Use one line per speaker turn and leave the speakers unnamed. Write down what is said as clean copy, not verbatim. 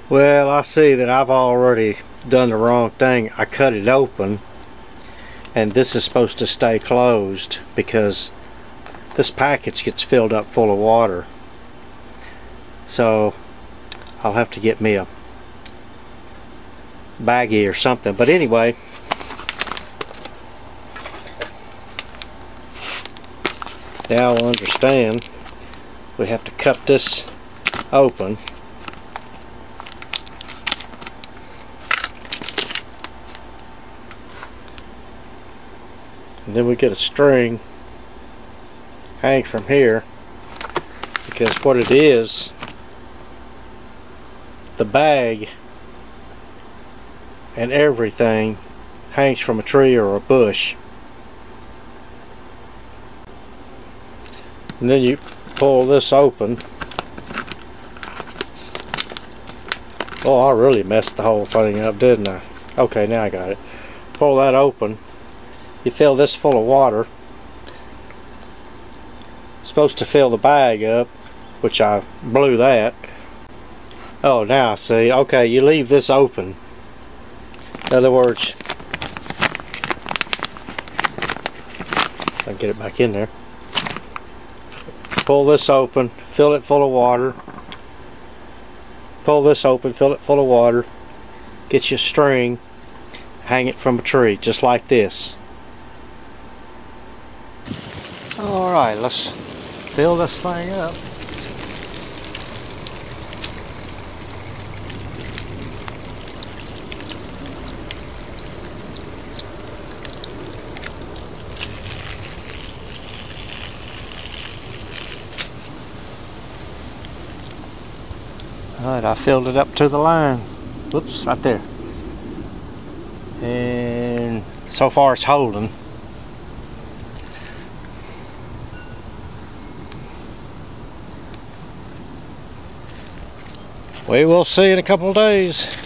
Well, I see that I've already done the wrong thing. I cut it open, and this is supposed to stay closed because this package gets filled up full of water. So I'll have to get me a baggie or something. But anyway, now I'll understand. We have to cut this open. And then we get a string hang from here, because what it is, the bag and everything hangs from a tree or a bush. And then you pull this open. Oh, I really messed the whole thing up, didn't I? Okay, now I got it. Pull that open. You fill this full of water. It's supposed to fill the bag up, which I blew that. Oh, now I see. Okay, you leave this open. In other words, I'll get it back in there. Pull this open, fill it full of water. Pull this open, fill it full of water. Get you a string, hang it from a tree, just like this. Alright, let's fill this thing up. Alright, I filled it up to the line. Whoops, right there. And so far it's holding. We will see in a couple of days.